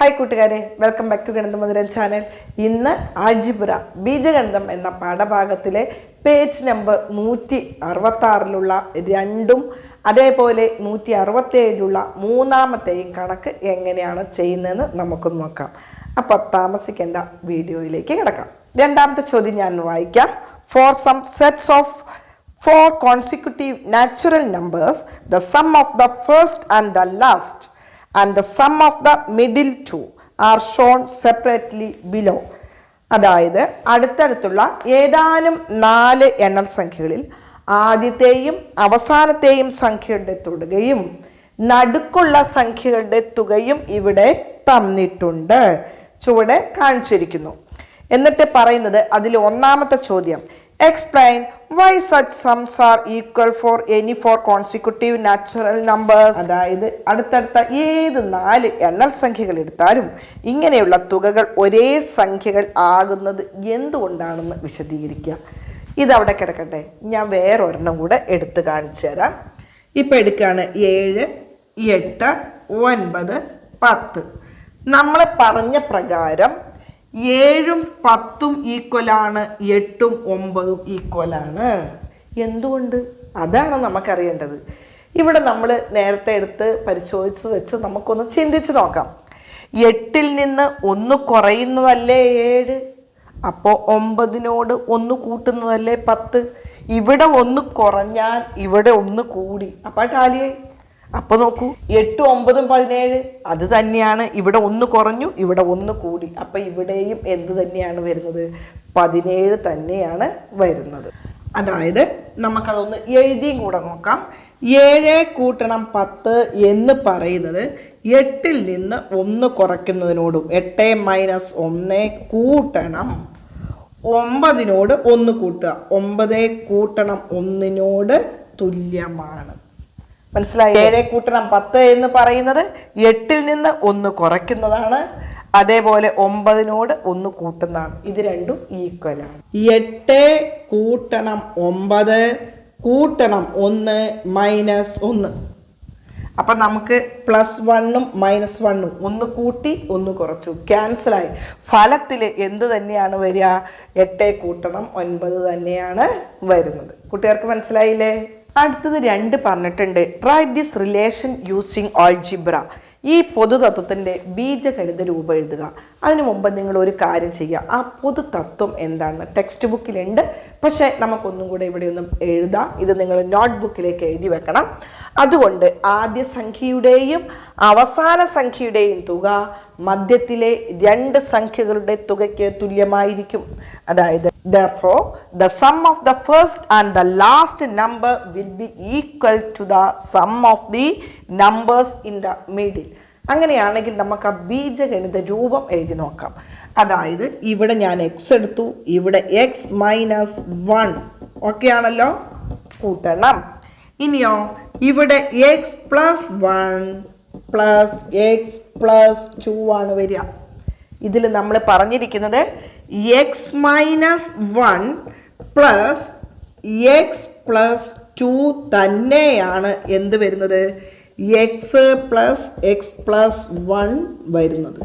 Hi കൂട്ടുകാരെ, welcome back to ഗണിതം മധുരം ചാനൽ. ഇന്ന് ആൾജിബ്ര ബീജഗണിതം എന്ന പാഠഭാഗത്തിലെ പേജ് നമ്പർ 166 രണ്ടും അതേപോലെ 167 മൂന്നാമത്തെയും കണക്ക് എങ്ങനെയാണ് ചെയ്യുന്നതെന്ന് നമുക്കൊന്ന് നോക്കാം. അപ്പോൾ താമസിക്കേണ്ട വീഡിയോയിലേക്ക് കിടക്കാം. രണ്ടാമത്തെ ചോദ്യം ഞാൻ വായിക്കാം. For some sets of 4 consecutive natural numbers, the sum of the first and the last and the sum of the middle two are shown separately below. അതായത് അടുത്തടുത്തുള്ള ഏതാനും 4 എണ്ണൽ സംഖ്യകളിൽ ആദ്യത്തെയും അവസാനത്തെയും സംഖ്യയുടെ തുകയും നടുക്കുള്ള സംഖ്യകളുടെ തുകയും ഇവിടെ തന്നിട്ടുണ്ട്, ചുവടെ കാണിച്ചിരിക്കുന്നു. എന്നിട്ട് പറയുന്നത് അതിൽ ഒന്നാമത്തെ ചോദ്യം, explain why such sums are equal for any 4 consecutive natural numbers. അതായത് അടുത്തടുത്ത ഏത് 4 എണ്ണൽ സംഖ്യകൾ എടുത്താലും ഇങ്ങനെയുള്ള തുകകൾ ഒരേ സംഖ്യകൾ ആകുന്നത് എന്തുകൊണ്ടാണെന്ന് വിശദീകരിക്കുക. ഇതവിടെ കിടക്കട്ടെ, ഞാൻ വേറൊരെണ്ണം കൂടെ എടുത്ത് കാണിച്ചു തരാം. ഇപ്പം എടുക്കുകയാണ് 7, 8, 9, 10. നമ്മൾ പറഞ്ഞ പ്രകാരം 7ഉം 10ഉം ഈക്വലാണ്, 8ഉം 9ഉം ഈക്വലാണ്. എന്തുകൊണ്ട്? അതാണ് നമുക്കറിയേണ്ടത്. ഇവിടെ നമ്മൾ നേരത്തെ എടുത്ത് പരിശോധിച്ച് വെച്ച് നമുക്കൊന്ന് ചിന്തിച്ച് നോക്കാം. 8ൽ നിന്ന് 1 കുറയുന്നതല്ലേ 7, അപ്പോൾ 9നോട് 1 കൂട്ടുന്നതല്ലേ 10. ഇവിടെ 1 കുറഞ്ഞാൽ ഇവിടെ 1 കൂടി, അപ്പോൾ ടാലിയായി. അപ്പോൾ നോക്കൂ, 8, 9, 17 അത് തന്നെയാണ്. ഇവിടെ 1 കുറഞ്ഞു, ഇവിടെ 1 കൂടി, അപ്പോൾ ഇവിടെയും എന്ത് തന്നെയാണ് വരുന്നത്? 17 തന്നെയാണ് വരുന്നത്. അതായത് നമുക്കതൊന്ന് എഴുതിയും കൂടെ നോക്കാം. 7 കൂട്ടണം 10 എന്ന് പറയുന്നത് 8ൽ നിന്ന് 1 കുറയ്ക്കുന്നതിനോടും 8 - 1 കൂട്ടണം 9നോട് 1 കൂട്ടുക 9 കൂട്ടണം 1നോട് തുല്യമാണ്. മനസ്സിലായി? 7 കൂട്ടണം 10 എന്ന് പറയുന്നത് 8ൽ നിന്ന് 1 കുറയ്ക്കുന്നതാണ്, അതേപോലെ 9നോട് 1 കൂട്ടുന്നതാണ്. ഇത് രണ്ടും ഈക്വലാണ്. 8 കൂട്ടണം 9 കൂട്ടണം 1 മൈനസ് 1. അപ്പം നമുക്ക് +1ഉം -1ഉം 1 കൂട്ടി 1 കുറച്ചു, ക്യാൻസലായി. ഫലത്തിൽ എന്ത് തന്നെയാണ് വരിക? 8 കൂട്ടണം 9 തന്നെയാണ് വരുന്നത്. കുട്ടികൾക്ക് മനസ്സിലായില്ലേ? അടുത്തത് 2 പറഞ്ഞിട്ടുണ്ട്, write this relation using algebra. ഈ പൊതുതത്വത്തിൻ്റെ ബീജഗണിത രൂപം എഴുതുക. അതിനു മുമ്പ് നിങ്ങൾ ഒരു കാര്യം ചെയ്യുക, ആ പൊതുതത്വം എന്താണെന്ന് ടെക്സ്റ്റ് ബുക്കിലുണ്ട്, പക്ഷേ നമുക്കൊന്നും കൂടെ ഇവിടെ ഒന്നും എഴുതാം. ഇത് നിങ്ങൾ നോട്ട്ബുക്കിലേക്ക് എഴുതി വെക്കണം. അതുകൊണ്ട് ആദ്യ സംഖ്യയുടെയും അവസാന സംഖ്യയുടെയും തുക മധ്യത്തിലെ 2 സംഖ്യകളുടെ തുകയ്ക്ക് തുല്യമായിരിക്കും. അതായത് therefore the sum of the first and the last number will be equal to the sum of the numbers in the middle. അങ്ങനെയാണെങ്കിൽ നമുക്ക് ആ ബീജഗണിത രൂപം എഴുതി നോക്കാം. അതായത് ഇവിടെ ഞാൻ x എടുത്തു, ഇവിടെ x - 1 ഓക്കെ ആണല്ലോ, കൂട്ടണം. ഇനിയോ ഇവിടെ x + 1 + x + 2 ആണ് വരിക. ഇതിൽ നമ്മൾ പറഞ്ഞിരിക്കുന്നത് x - 1 + x + 2 തന്നെയാണ് എന്ത് വരുന്നത്? x + x + 1 വരുന്നത്.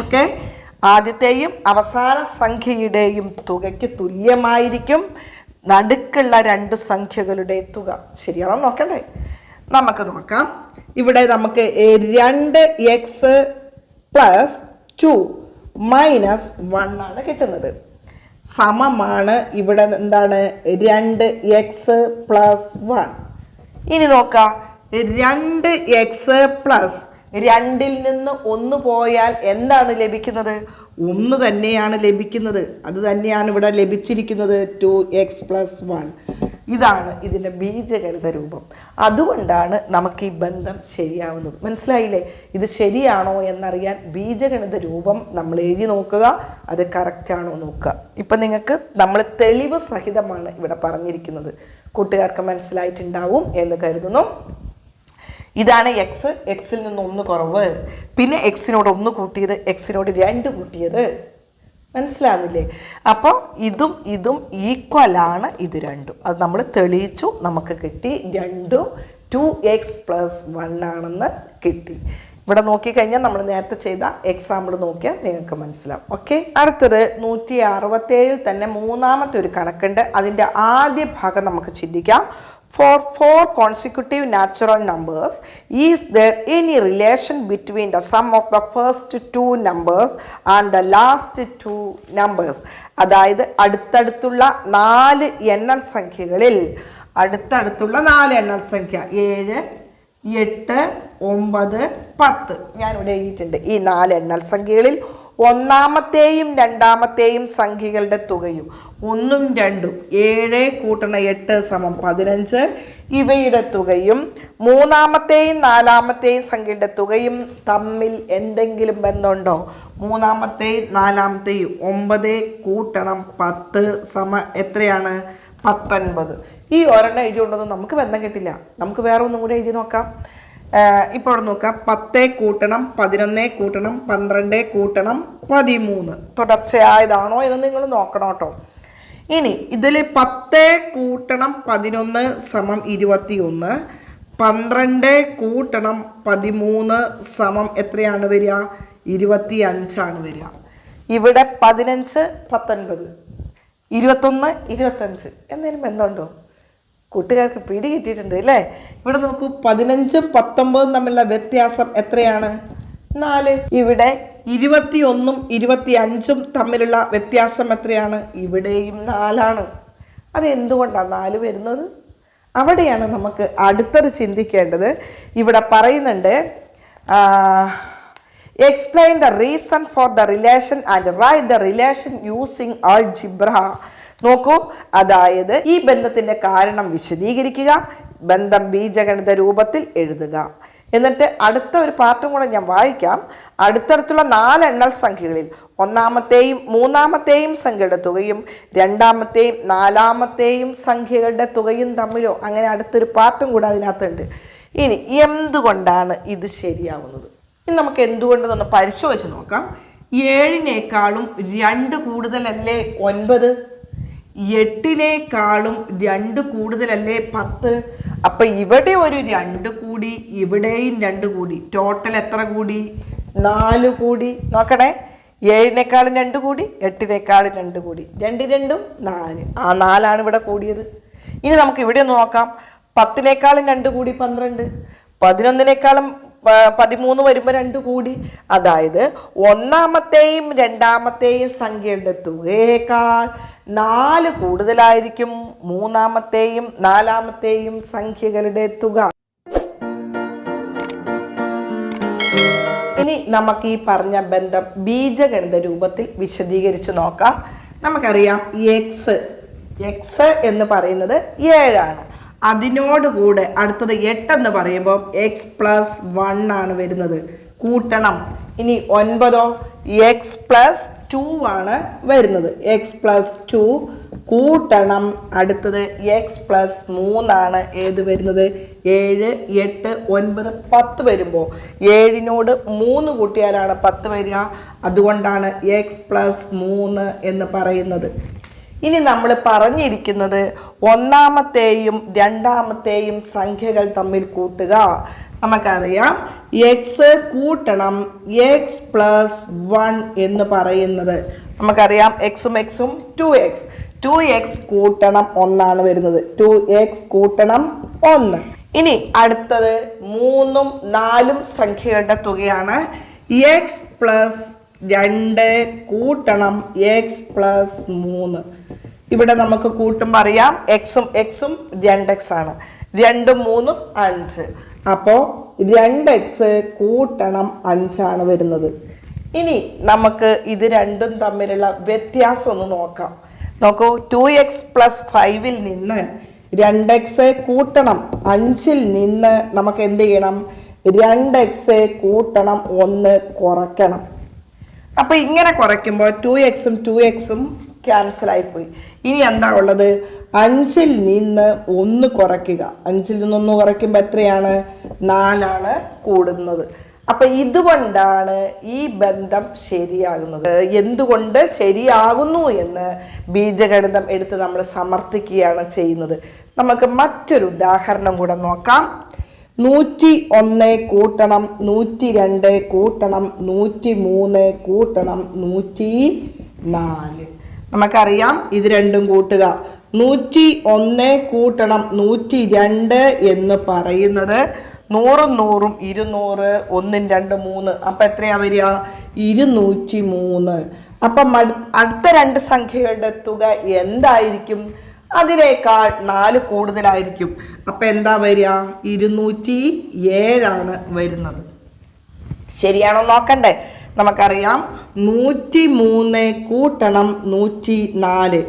ഓക്കെ, ആദ്യത്തെയും അവസാന സംഖ്യയുടെയും തുകയ്ക്ക് തുല്യമായിരിക്കും നടുക്കുള്ള 2 സംഖ്യകളുടെ തുക. ശരിയാണോ നോക്കണ്ടേ? നമുക്ക് നോക്കാം. ഇവിടെ നമുക്ക് 2x + 2 - 1 ആണ് കിട്ടുന്നത്. സമമാണ് ഇവിടെ എന്താണ്? 2x + 1. ഇനി നോക്കാം, 2x + 2ൽ നിന്ന് 1 പോയാൽ എന്താണ് ലഭിക്കുന്നത്? 1 തന്നെയാണ് ലഭിക്കുന്നത്. അത് തന്നെയാണ് ഇവിടെ ലഭിച്ചിരിക്കുന്നത്, 2x + 1. ഇതാണ് ഇതിൻ്റെ ബീജഗണിത രൂപം. അതുകൊണ്ടാണ് നമുക്ക് ഈ ബന്ധം ശരിയാവുന്നത്. മനസ്സിലായില്ലേ? ഇത് ശരിയാണോ എന്നറിയാൻ ബീജഗണിത രൂപം നമ്മൾ എഴുതി നോക്കുക, അത് കറക്റ്റാണോ നോക്കുക. ഇപ്പം നിങ്ങൾക്ക് നമ്മൾ തെളിവ് സഹിതമാണ് ഇവിടെ പറഞ്ഞിരിക്കുന്നത്. കൂട്ടുകാർക്ക് മനസ്സിലായിട്ടുണ്ടാവും എന്ന് കരുതുന്നു. ഇതാണ് എക്സ്, എക്സിൽ നിന്ന് 1 കുറവ്, പിന്നെ എക്സിനോട് 1 കൂട്ടിയത്, എക്സിനോട് 2 കൂട്ടിയത്. മനസ്സിലാകുന്നില്ലേ? അപ്പോൾ ഇതും ഇതും ഈക്വലാണ്, ഇത് രണ്ടും. അത് നമ്മൾ തെളിയിച്ചു, നമുക്ക് കിട്ടി. രണ്ടും 2x + 1 ആണെന്ന് കിട്ടി. ഇവിടെ നോക്കിക്കഴിഞ്ഞാൽ നമ്മൾ നേരത്തെ ചെയ്ത എക്സാമ്പിൾ നോക്കിയാൽ നിങ്ങൾക്ക് മനസ്സിലാവും. ഓക്കെ, അടുത്തത് 167 തന്നെ മൂന്നാമത്തെ ഒരു കണക്കുണ്ട്. അതിൻ്റെ ആദ്യ ഭാഗം നമുക്ക് ചിന്തിക്കാം. For 4 consecutive natural numbers, is there any relation between the sum of the first 2 numbers and the last 2 numbers? അതായത് അടുത്തടുത്തുള്ള 4 എണ്ണൽ സംഖ്യകളിൽ അടുത്തടുത്തുള്ള 4 എണ്ണൽ സംഖ്യ 7, 8, 9, 10 ഞാനിവിടെ എഴുതിയിട്ടുണ്ട്. ഈ 4 എണ്ണൽ സംഖ്യകളിൽ ഒന്നാമത്തെയും രണ്ടാമത്തെയും സംഖ്യകളുടെ തുകയും 1ഉം 2ഉം 7 കൂട്ടണ 8 = 15 ഇവയുടെ തുകയും മൂന്നാമത്തെയും നാലാമത്തെയും സംഖ്യയുടെ തുകയും തമ്മിൽ എന്തെങ്കിലും ബന്ധമുണ്ടോ? മൂന്നാമത്തെയും നാലാമത്തെയും 9 കൂട്ടണം 10 എത്രയാണ്? 19. ഈ ഒരെണ്ണം എഴുതിയുണ്ടെന്ന് നമുക്ക് ബന്ധം കിട്ടില്ല. നമുക്ക് വേറെ ഒന്നും കൂടെ എഴുതി നോക്കാം. ഇപ്പോൾ അവിടെ നോക്കാം. 10 കൂട്ടണം 11 കൂട്ടണം 12 കൂട്ടണം 13 തുടർച്ചയായതാണോ എന്ന് നിങ്ങൾ നോക്കണം കേട്ടോ. ഇനി ഇതിൽ 10 കൂട്ടണം 11 = 21, 12 കൂട്ടണം 13 എത്രയാണ് വരിക? 25 ആണ് വരിക. ഇവിടെ 15, 19, 21, 25 എന്നതിനും ബന്ധമുണ്ടോ? കൂട്ടുകാർക്ക് പിടി കിട്ടിയിട്ടുണ്ട് അല്ലേ? ഇവിടെ നോക്കൂ, 15ഉം 19ഉം തമ്മിലുള്ള വ്യത്യാസം എത്രയാണ്? 4. ഇവിടെ 21ഉം 25ഉം തമ്മിലുള്ള വ്യത്യാസം എത്രയാണ്? ഇവിടെയും 4ആണ്. അത് എന്തുകൊണ്ടാണ് 4 വരുന്നത്? അവിടെയാണ് നമുക്ക് അടുത്തത് ചിന്തിക്കേണ്ടത്. ഇവിടെ പറയുന്നുണ്ട്, explain the reason for the relation and write the relation using algebra. നോക്കൂ, അതായത് ഈ ബന്ധത്തിൻ്റെ കാരണം വിശദീകരിക്കുക, ബന്ധം ബീജഗണിത രൂപത്തിൽ എഴുതുക. എന്നിട്ട് അടുത്ത ഒരു പാർട്ടും കൂടെ ഞാൻ വായിക്കാം. അടുത്തടുത്തുള്ള 4 എണ്ണൽ സംഖ്യകളിൽ ഒന്നാമത്തെയും മൂന്നാമത്തെയും സംഖ്യയുടെ തുകയും രണ്ടാമത്തെയും നാലാമത്തെയും സംഖ്യകളുടെ തുകയും തമ്മിലോ, അങ്ങനെ അടുത്തൊരു പാർട്ടും കൂടെ അതിനകത്തുണ്ട്. ഇനി എന്തുകൊണ്ടാണ് ഇത് ശരിയാവുന്നത്? ഇനി നമുക്ക് എന്തുകൊണ്ടെന്നൊന്ന് പരിശോധിച്ച് നോക്കാം. 7നേക്കാളും 2 കൂടുതലല്ലേ 9? 8നേക്കാളും 2 കൂടുതലല്ലേ 10? അപ്പൊ ഇവിടെ ഒരു 2 കൂടി, ഇവിടെയും 2 കൂടി, ടോട്ടൽ എത്ര കൂടി? 4 കൂടി. നോക്കണേ, 7നേക്കാളും 2 കൂടി, 8നേക്കാളും 2 കൂടി, 2 2ഉം 4. ആ 4ആണ് ഇവിടെ കൂടിയത്. ഇനി നമുക്ക് ഇവിടെ ഒന്ന് നോക്കാം. 10നേക്കാളും 2 കൂടി 12, 11നേക്കാളും 13 വരുമ്പോൾ 2 കൂടി. അതായത് ഒന്നാമത്തെയും രണ്ടാമത്തെയും സംഖ്യയുടെ തുകയേക്കാൾ 4 കൂടുതലായിരിക്കും മൂന്നാമത്തെയും നാലാമത്തെയും സംഖ്യകളുടെ തുക. ഇനി നമുക്ക് ഈ പറഞ്ഞ ബന്ധം ബീജഗണിത രൂപത്തിൽ വിശദീകരിച്ച് നോക്കാം. നമുക്കറിയാം x എന്ന് പറയുന്നത് 7 ആണ്. അതിനോടുകൂടെ അടുത്തത് 8 എന്ന് പറയുമ്പോൾ x+1 ആണ് വരുന്നത്, കൂട്ടണം. ഇനി 9ഓ x+2 ആണ് വരുന്നത്, x+2 കൂട്ടണം. അടുത്തത് x+3 ആണ് ഏത് വരുന്നത്? 7, 8, 9, 10 വരുമ്പോൾ 7നോട് 3 കൂട്ടിയാലാണ് 10 വരിക. അതുകൊണ്ടാണ് x+3 എന്ന് പറയുന്നത്. ഇനി നമ്മൾ പറഞ്ഞിരിക്കുന്നത് ഒന്നാമത്തെയും രണ്ടാമത്തെയും സംഖ്യകൾ തമ്മിൽ കൂട്ടുക. നമുക്കറിയാം x കൂട്ടണം x+1 എന്ന് പറയുന്നത്. നമുക്കറിയാം എക്സും 2x കൂട്ടണം 1 ആണ് വരുന്നത്, 2x കൂട്ടണം 1. ഇനി അടുത്തത് 3ഉം 4ഉം സംഖ്യകളുടെ തുകയാണ്. x+2 കൂട്ടണം x+3. ഇവിടെ നമുക്ക് കൂട്ടുമ്പോൾ അറിയാം എക്സും 2x ആണ്, 2ഉം 3ഉം 5. അപ്പോൾ 2x കൂട്ടണം 5 ആണ് വരുന്നത്. ഇനി നമുക്ക് ഇത് രണ്ടും തമ്മിലുള്ള വ്യത്യാസം ഒന്ന് നോക്കാം. നോക്കൂ, 2x+5ൽ നിന്ന് 2x കൂട്ടണം 5ൽ നിന്ന് നമുക്ക് എന്ത് ചെയ്യണം? 2x കൂട്ടണം 1 കുറയ്ക്കണം. അപ്പൊ ഇങ്ങനെ കുറയ്ക്കുമ്പോൾ 2xും ക്യാൻസൽ ആയിപ്പോയി. ഇനി എന്താ ഉള്ളത്? 5ൽ നിന്ന് 1 കുറയ്ക്കുക. 5ൽ നിന്ന് 1 കുറയ്ക്കുമ്പോൾ എത്രയാണ്? 4ആണ് കൂടുന്നത്. അപ്പൊ ഇതുകൊണ്ടാണ് ഈ ബന്ധം ശരിയാകുന്നത്. എന്തുകൊണ്ട് ശരിയാകുന്നു എന്ന് ബീജഗണിതം എടുത്ത് നമ്മൾ സമർത്ഥിക്കുകയാണ് ചെയ്യുന്നത്. നമുക്ക് മറ്റൊരു ഉദാഹരണം കൂടെ നോക്കാം. 101 കൂട്ടണം 102 കൂട്ടണം 103 കൂട്ടണം 104. നമുക്കറിയാം ഇത് രണ്ടും കൂട്ടുക. 101 കൂട്ടണം 102 എന്ന് പറയുന്നത് 100 100 200 1 2 3. അപ്പം എത്രയാ വരിക? 203. അപ്പം അടുത്ത രണ്ട് സംഖ്യകളുടെ തുക എന്തായിരിക്കും? അതിനേക്കാൾ 4 കൂടുതലായിരിക്കും. അപ്പം എന്താ വരിക? 207 വരുന്നത്. ശരിയാണോ നോക്കണ്ടേ? നമുക്കറിയാം 103 കൂട്ടണം 104.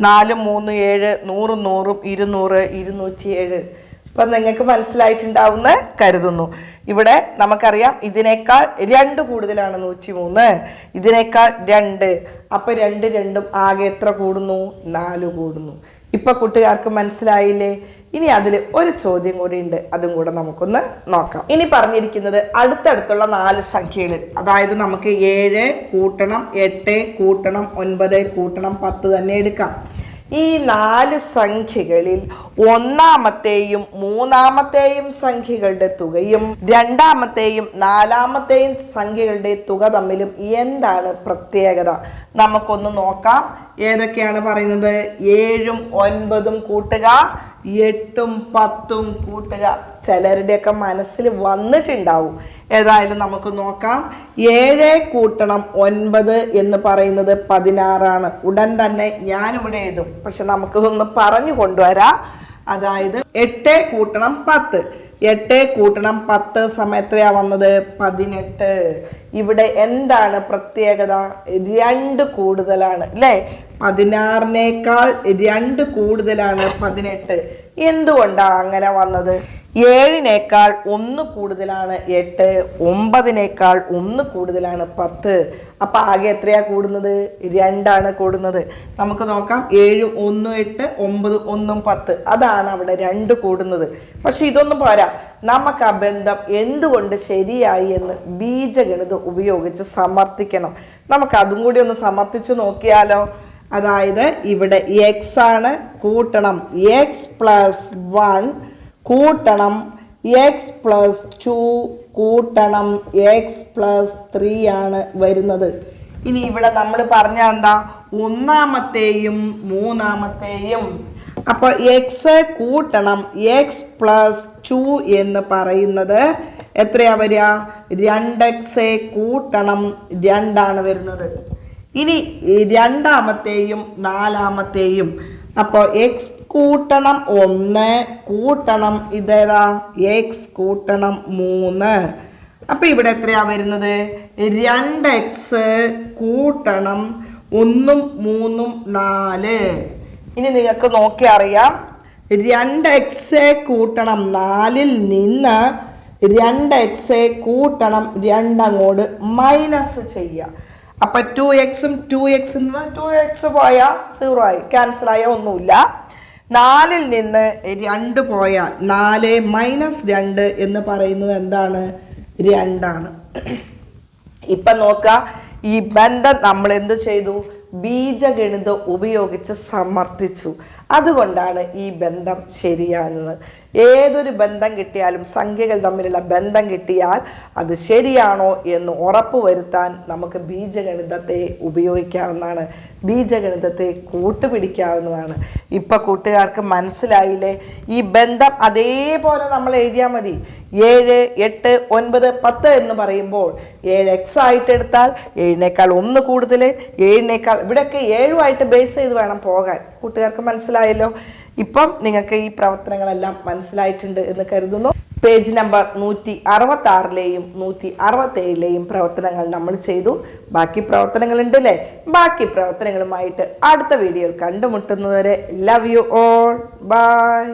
4 3 7 100 100 200 207. അപ്പം നിങ്ങൾക്ക് മനസ്സിലായിട്ടുണ്ടാവുമെന്ന് കരുതുന്നു. ഇവിടെ നമുക്കറിയാം ഇതിനേക്കാൾ 2 കൂടുതലാണ് 103, ഇതിനേക്കാൾ 2. അപ്പം 2 2 ആകെ എത്ര കൂടുന്നു? 4 കൂടുന്നു. ഇപ്പം കൂട്ടുകാർക്ക് മനസ്സിലായില്ലേ? ഇനി അതിൽ ഒരു ചോദ്യം കൂടി ഉണ്ട്, അതും കൂടെ നമുക്കൊന്ന് നോക്കാം. ഇനി പറഞ്ഞിരിക്കുന്നത് അടുത്തടുത്തുള്ള 4 സംഖ്യകൾ, അതായത് നമുക്ക് 7 കൂട്ടണം 8 കൂട്ടണം 9 കൂട്ടണം 10 തന്നെ എടുക്കാം. ഈ 4 സംഖ്യകളിൽ ഒന്നാമത്തെയും മൂന്നാമത്തെയും സംഖ്യകളുടെ തുകയും രണ്ടാമത്തെയും നാലാമത്തെയും സംഖ്യകളുടെ തുക തമ്മിലും എന്താണ് പ്രത്യേകത? നമുക്കൊന്ന് നോക്കാം. ഏതൊക്കെയാണ് പറയുന്നത്? 7ഉം 9ഉം കൂട്ടുക, 8ഉം 10ഉം കൂട്ടുക. ചിലരുടെയൊക്കെ മനസ്സിൽ വന്നിട്ടുണ്ടാവും. ഏതായാലും നമുക്ക് നോക്കാം. 7 കൂട്ടണം 9 എന്ന് പറയുന്നത് 16. ഉടൻ തന്നെ ഞാനിവിടെ എഴുതും, പക്ഷെ നമുക്കിതൊന്ന് പറഞ്ഞു കൊണ്ടുവരാം. അതായത് 8 കൂട്ടണം 10. 8 കൂട്ടണം 10 സമയത്രയാ വന്നത്? 18. ഇവിടെ എന്താണ് പ്രത്യേകത? 2 കൂടുതലാണ് അല്ലേ? 16നേക്കാൾ 2 കൂടുതലാണ് 18. എന്തുകൊണ്ടാണ് അങ്ങനെ വന്നത്? 7നേക്കാൾ 1 കൂടുതലാണ് 8, 9നേക്കാൾ 1 കൂടുതലാണ് 10. അപ്പം ആകെ എത്രയാ കൂടുന്നത്? 2 കൂടുന്നത്. നമുക്ക് നോക്കാം. 7 1 8, 9 1 10. അതാണ് അവിടെ 2 കൂടുന്നത്. പക്ഷെ ഇതൊന്നും പോരാ. നമുക്ക് ആ ബന്ധം എന്തുകൊണ്ട് ശരിയായി എന്ന് ബീജഗണിതം ഉപയോഗിച്ച് സമർത്ഥിക്കണം. നമുക്ക് അതും കൂടി ഒന്ന് സമർത്ഥിച്ച് നോക്കിയാലോ? അതായത് ഇവിടെ x ആണ്, കൂട്ടണം x + 1 കൂട്ടണം x + 2 കൂട്ടണം x + 3 ആണ് വരുന്നത്. ഇനി ഇവിടെ നമ്മൾ പറഞ്ഞ എന്താ? ഒന്നാമത്തെയും മൂന്നാമത്തെയും. അപ്പോൾ x കൂട്ടണം x + 2 എന്ന് പറയുന്നത് എത്രയാ വരിക? 2x കൂട്ടണം 2 ആണ് വരുന്നത്. ഇനി രണ്ടാമത്തെയും നാലാമത്തെയും. അപ്പോൾ x കൂട്ടണം 1 കൂട്ടണം ഇതേതാ? x കൂട്ടണം 3. അപ്പം ഇവിടെ എത്രയാ വരുന്നത്? 2x കൂട്ടണം 1ഉം 3ഉം 4. ഇനി നിങ്ങൾക്ക് നോക്കി അറിയാം. 2x കൂട്ടണം 4ൽ നിന്ന് 2x കൂട്ടണം 2 അങ്ങോട്ട് മൈനസ് ചെയ്യുക. അപ്പം 2xും 2x നിന്ന് 2x പോയാൽ 0 ആയി, ക്യാൻസലായ ഒന്നുമില്ല. 4ൽ നിന്ന് 2 പോയാൽ 4 - 2 എന്ന് പറയുന്നത് എന്താണ്? 2 ആണ്. ഇപ്പം നോക്കുക, ഈ ബന്ധം നമ്മൾ എന്ത് ചെയ്തു? ബീജഗണിതം ഉപയോഗിച്ച് സമർത്ഥിച്ചു. അതുകൊണ്ടാണ് ഈ ബന്ധം ശരിയാകുന്നത്. ഏതൊരു ബന്ധം കിട്ടിയാലും, സംഖ്യകൾ തമ്മിലുള്ള ബന്ധം കിട്ടിയാൽ അത് ശരിയാണോ എന്ന് ഉറപ്പ് വരുത്താൻ നമുക്ക് ബീജഗണിതത്തെ ഉപയോഗിക്കാവുന്നതാണ്, ബീജഗണിതത്തെ കൂട്ടുപിടിക്കാവുന്നതാണ്. ഇപ്പം കൂട്ടുകാർക്ക് മനസ്സിലായില്ലേ? ഈ ബന്ധം അതേപോലെ നമ്മൾ എഴുതിയാൽ മതി. 7 8 9 10 എന്ന് പറയുമ്പോൾ 7x ആയിട്ട് എടുത്താൽ 7നേക്കാൾ 1 കൂടുതൽ, 7നേക്കാൾ ഇവിടെയൊക്കെ 7ഉമായിട്ട് ബേസ് ചെയ്ത് വേണം പോകാൻ. കൂട്ടുകാർക്ക് മനസ്സിലായല്ലോ? ഇപ്പം നിങ്ങൾക്ക് ഈ പ്രവർത്തനങ്ങളെല്ലാം മനസ്സിലായിട്ടുണ്ട് എന്ന് കരുതുന്നു. പേജ് നമ്പർ 166ലെയും 167ലെയും പ്രവർത്തനങ്ങൾ നമ്മൾ ചെയ്തു. ബാക്കി പ്രവർത്തനങ്ങളുണ്ട് അല്ലേ? ബാക്കി പ്രവർത്തനങ്ങളുമായിട്ട് അടുത്ത വീഡിയോയിൽ കണ്ടുമുട്ടുന്നതുവരെ ലവ് യു ഓൾ, ബൈ.